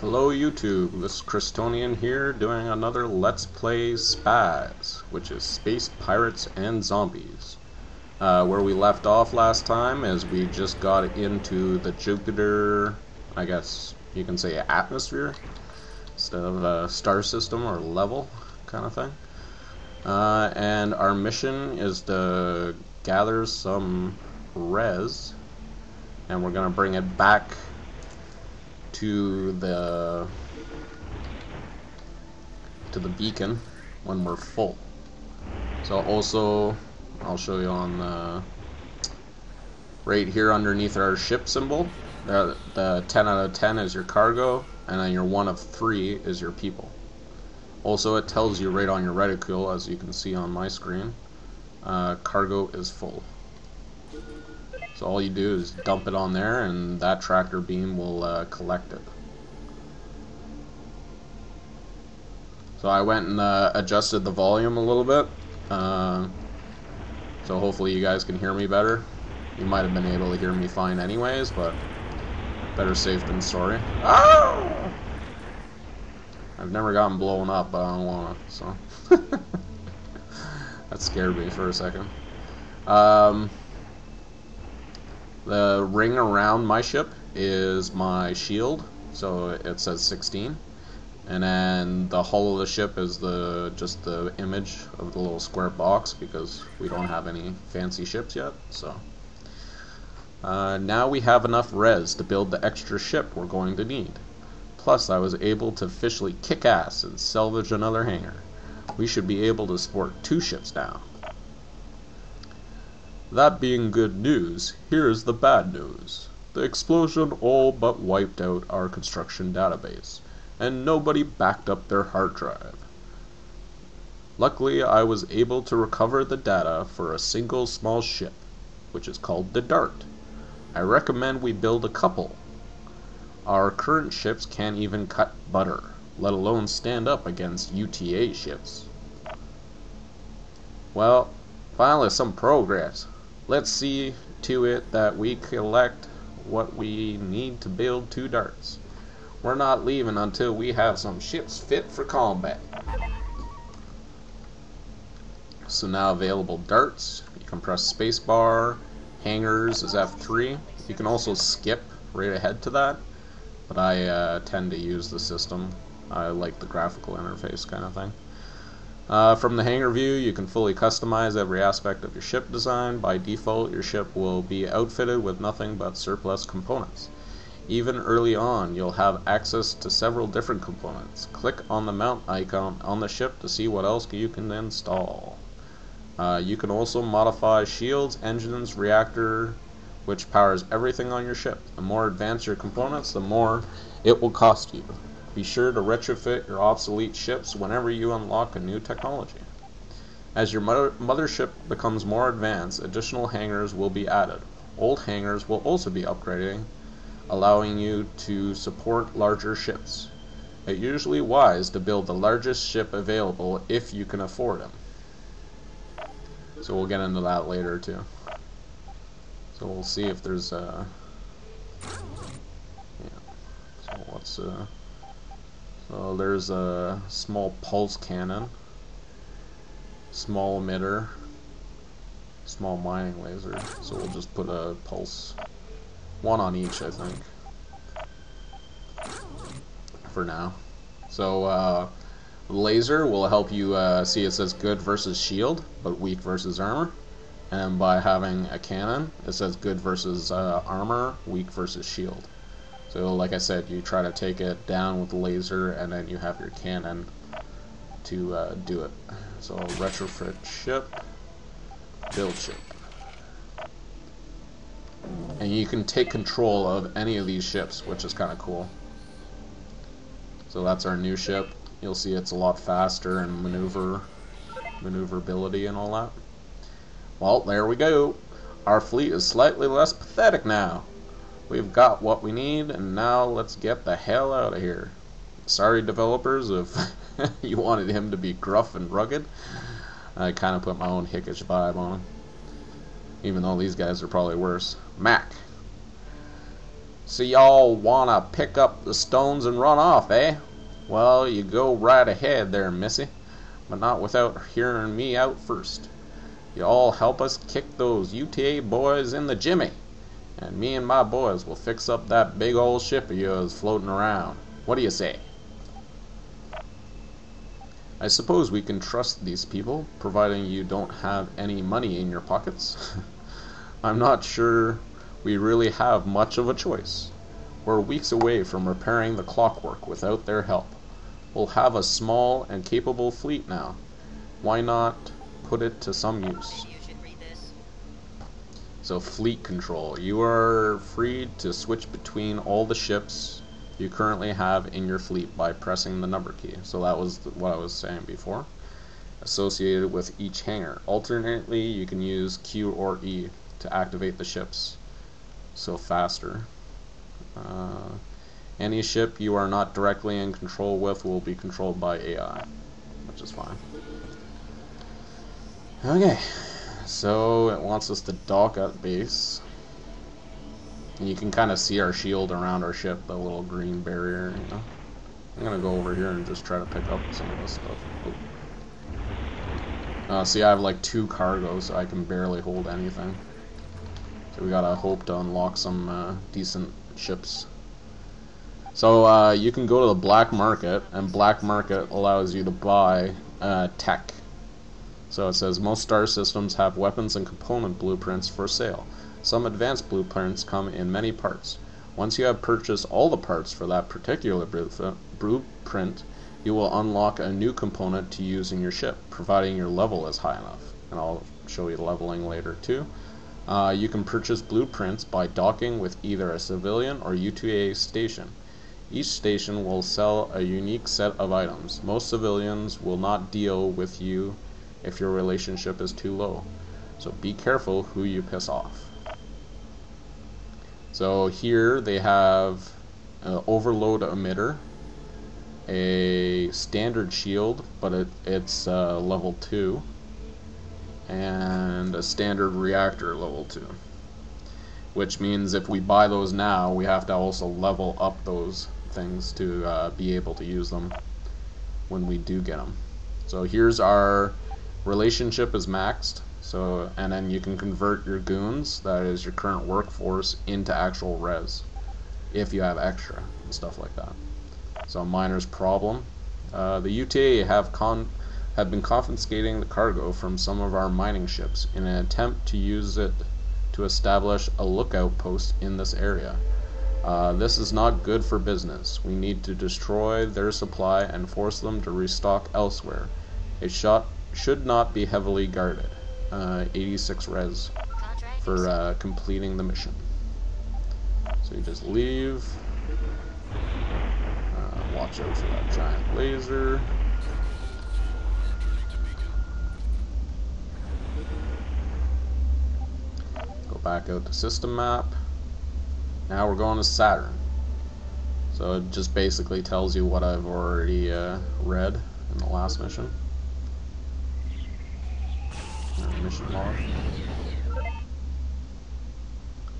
Hello YouTube, this is Christonian here doing another Let's Play Spaz, which is Space Pirates and Zombies. Where we left off last time is we just got into the Jupiter, I guess you can say atmosphere, instead of a star system or level kind of thing. And our mission is to gather some res, and we're going to bring it back to the beacon when we're full. So also, I'll show you on right here underneath our ship symbol. The 10 out of 10 is your cargo, and then your 1 of 3 is your people. Also, it tells you right on your reticule, as you can see on my screen, cargo is full. So all you do is dump it on there, and that tractor beam will collect it. So I went and adjusted the volume a little bit, so hopefully you guys can hear me better. You might have been able to hear me fine anyways, but better safe than sorry. Oh! I've never gotten blown up, but I don't want to, so that scared me for a second. The ring around my ship is my shield, so it says 16. And then the hull of the ship is just the image of the little square box, because we don't have any fancy ships yet. So now we have enough res to build the extra ship we're going to need. Plus, I was able to officially kick ass and salvage another hangar. We should be able to support 2 ships now. That being good news, here's the bad news. The explosion all but wiped out our construction database, and nobody backed up their hard drive. Luckily, I was able to recover the data for a single small ship, which is called the Dart. I recommend we build a couple. Our current ships can't even cut butter, let alone stand up against UTA ships. Well, finally some progress. Let's see to it that we collect what we need to build 2 darts. We're not leaving until we have some ships fit for combat. So now available darts. You can press spacebar. Hangars is F3. You can also skip right ahead to that, but I tend to use the system. I like the graphical interface kind of thing. From the hangar view, you can fully customize every aspect of your ship design. By default, your ship will be outfitted with nothing but surplus components. Even early on, you'll have access to several different components. Click on the mount icon on the ship to see what else you can install. You can also modify shields, engines, reactor, which powers everything on your ship. The more advanced your components, the more it will cost you. Be sure to retrofit your obsolete ships whenever you unlock a new technology. As your mothership becomes more advanced, additional hangars will be added. Old hangars will also be upgrading, allowing you to support larger ships. It's usually wise to build the largest ship available if you can afford them. So we'll get into that later too. So we'll see if there's a... yeah. So what's So there's a small pulse cannon, small emitter, small mining laser. So we'll just put a pulse, 1 on each, I think, for now. So laser will help you see it says good versus shield, but weak versus armor. And by having a cannon, it says good versus armor, weak versus shield. So like I said, you try to take it down with the laser, and then you have your cannon to do it. So retrofit ship, build ship. And you can take control of any of these ships, which is kind of cool. So that's our new ship. You'll see it's a lot faster and maneuverability and all that. Well, there we go. Our fleet is slightly less pathetic now. We've got what we need, and now let's get the hell out of here. Sorry, developers, if you wanted him to be gruff and rugged. I kind of put my own hickish vibe on him, even though these guys are probably worse. Mac. So y'all wanna pick up the stones and run off, eh? Well, you go right ahead there, missy, but not without hearing me out first. You all help us kick those UTA boys in the jimmy, and me and my boys will fix up that big old ship of yours floating around. What do you say? I suppose we can trust these people, providing you don't have any money in your pockets. I'm not sure we really have much of a choice. We're weeks away from repairing the clockwork without their help. We'll have a small and capable fleet now. Why not put it to some use? Maybe you should read this. So fleet control. You are free to switch between all the ships you currently have in your fleet by pressing the number key. So that was what I was saying before. Associated with each hangar. Alternately, you can use Q or E to activate the ships. So faster. Any ship you are not directly in control with will be controlled by AI, which is fine. Okay, so it wants us to dock at base. And you can kind of see our shield around our ship, the little green barrier, you know. I'm gonna go over here and just try to pick up some of this stuff. Oh. See, I have like 2 cargoes, so I can barely hold anything. So we gotta hope to unlock some decent ships. So you can go to the black market, and black market allows you to buy tech. So it says most star systems have weapons and component blueprints for sale. Some advanced blueprints come in many parts. Once you have purchased all the parts for that particular blueprint, you will unlock a new component to use in your ship, providing your level is high enough. And I'll show you leveling later too. You can purchase blueprints by docking with either a civilian or UTA station. Each station will sell a unique set of items. Most civilians will not deal with you if your relationship is too low. So be careful who you piss off. So here they have an overload emitter, a standard shield, but it's level 2, and a standard reactor level 2. Which means if we buy those now, we have to also level up those things to be able to use them when we do get them. So here's our relationship is maxed. So, and then you can convert your goons, that is your current workforce, into actual res if you have extra and stuff like that. So miner's problem. The UTA have been confiscating the cargo from some of our mining ships in an attempt to use it to establish a lookout post in this area. This is not good for business. We need to destroy their supply and force them to restock elsewhere. It should not be heavily guarded. 86 res for completing the mission. So you just leave. Watch out for that giant laser. Go back out to system map. Now we're going to Saturn. So it just basically tells you what I've already read in the last mission. Mission log.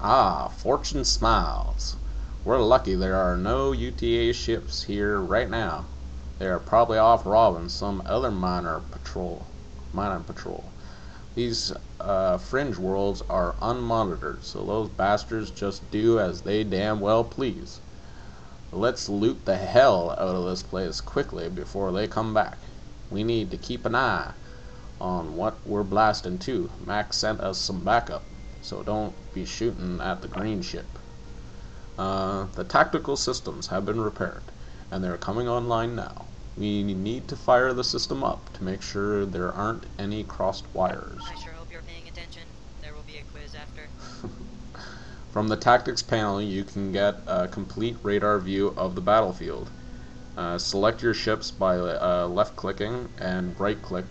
Ah, fortune smiles. We're lucky there are no UTA ships here right now. They are probably off robbing some other mining patrol. These fringe worlds are unmonitored, so those bastards just do as they damn well please. Let's loot the hell out of this place quickly before they come back. We need to keep an eye on what we're blasting too. Max sent us some backup, so don't be shooting at the green ship. The tactical systems have been repaired, and they're coming online now. We need to fire the system up to make sure there aren't any crossed wires. I sure hope you're paying attention. There will be a quiz after. From the tactics panel, you can get a complete radar view of the battlefield. Select your ships by left-clicking and right-click.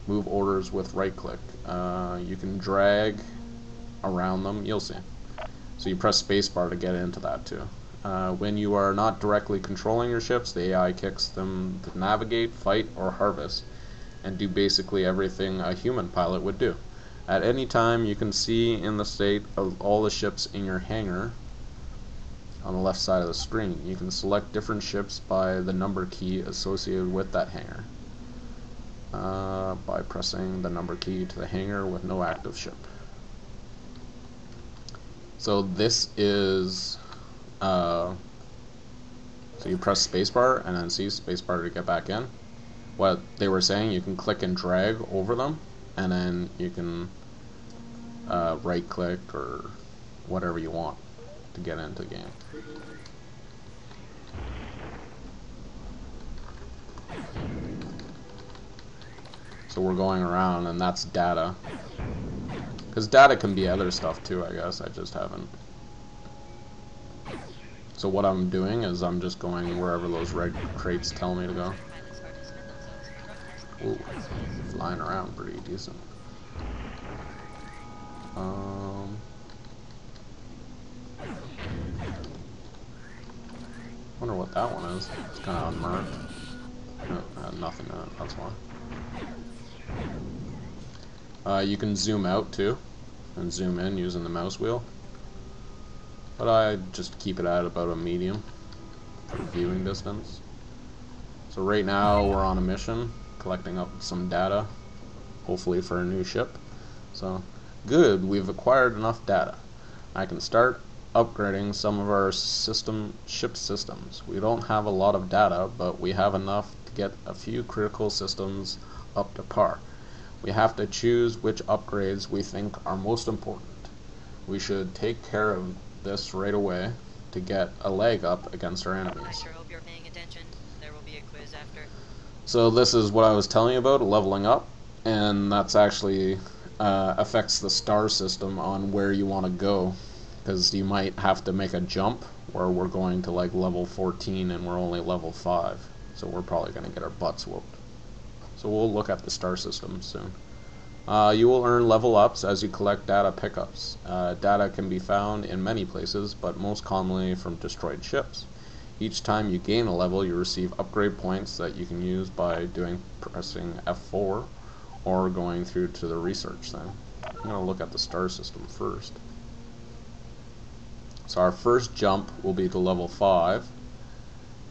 Move orders with right-click. You can drag around them. You'll see. So you press spacebar to get into that too. When you are not directly controlling your ships, the AI kicks them to navigate, fight, or harvest, and do basically everything a human pilot would do. At any time, you can see in the state of all the ships in your hangar on the left side of the screen. You can select different ships by the number key associated with that hangar. By pressing the number key to the hangar with no active ship. So this is so you press spacebar and then see spacebar to get back in. What they were saying, you can click and drag over them, and then you can right click or whatever you want to get into the game. So we're going around, and that's data. Because data can be other stuff too, I guess. I just haven't. So what I'm doing is I'm just going wherever those red crates tell me to go. Ooh, flying around pretty decent. Wonder what that one is. It's kind of unmarked. No, nothing in it, that's why. You can zoom out too, and zoom in using the mouse wheel. But I just keep it at about a medium for viewing distance. So right now we're on a mission, collecting up some data, hopefully for a new ship. So good, we've acquired enough data. I can start upgrading some of our ship systems. We don't have a lot of data, but we have enough to get a few critical systems up to par. We have to choose which upgrades we think are most important. We should take care of this right away to get a leg up against our enemies. I sure hope you're paying attention. There will be a quiz after. So this is what I was telling you about, leveling up, and that's actually affects the star system on where you want to go, because you might have to make a jump where we're going to like level 14 and we're only level 5, so we're probably going to get our butts whooped. So we'll look at the star system soon. You will earn level ups as you collect data pickups. Data can be found in many places, but most commonly from destroyed ships. Each time you gain a level, you receive upgrade points that you can use by pressing F4 or going through to the research thing. I'm going to look at the star system first. So our first jump will be to level 5,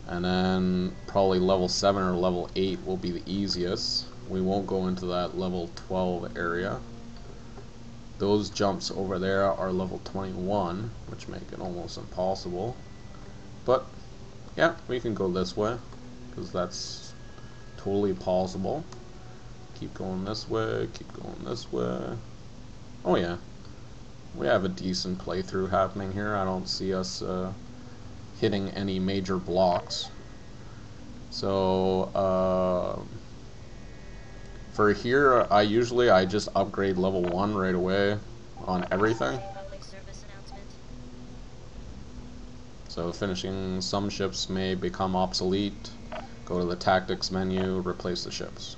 and then probably level 7 or level 8 will be the easiest. We won't go into that level 12 area. Those jumps over there are level 21, which make it almost impossible. But yeah, we can go this way, because that's totally possible. Keep going this way, keep going this way. Oh yeah, we have a decent playthrough happening here. I don't see us hitting any major blocks. So for here, I just upgrade level 1 right away on everything. So finishing some ships may become obsolete. Go to the tactics menu, replace the ships.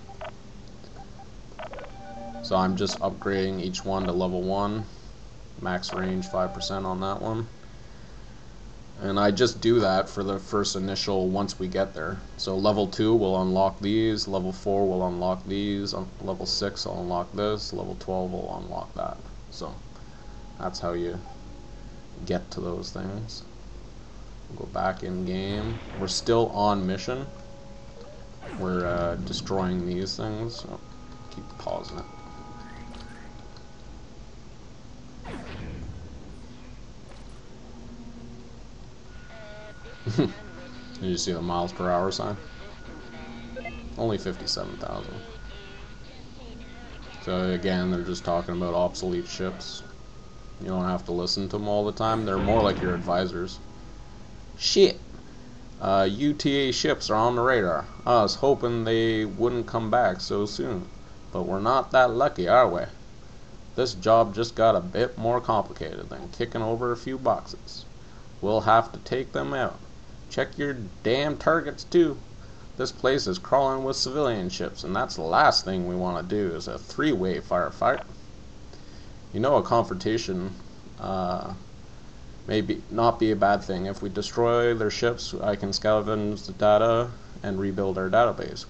So I'm just upgrading each one to level 1. Max range 5% on that one. And I just do that for the first initial once we get there. So level 2 will unlock these, level 4 will unlock these, level 6 will unlock this, level 12 will unlock that. So that's how you get to those things. We'll go back in game. We're still on mission. We're destroying these things. So keep pausing it. Did you see the miles per hour sign? Only 57,000. So again, they're just talking about obsolete ships. You don't have to listen to them all the time. They're more like your advisors. Shit! UTA ships are on the radar. I was hoping they wouldn't come back so soon. But we're not that lucky, are we? This job just got a bit more complicated than kicking over a few boxes. We'll have to take them out. Check your damn targets too. This place is crawling with civilian ships, and that's the last thing we want to do is a three-way firefight. You know, a confrontation may not be a bad thing. If we destroy their ships, I can scavenge the data and rebuild our database.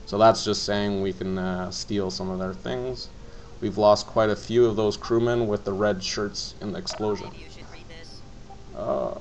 So that's just saying we can steal some of their things. We've lost quite a few of those crewmen with the red shirts in the explosion. Maybe you should read this. Uh,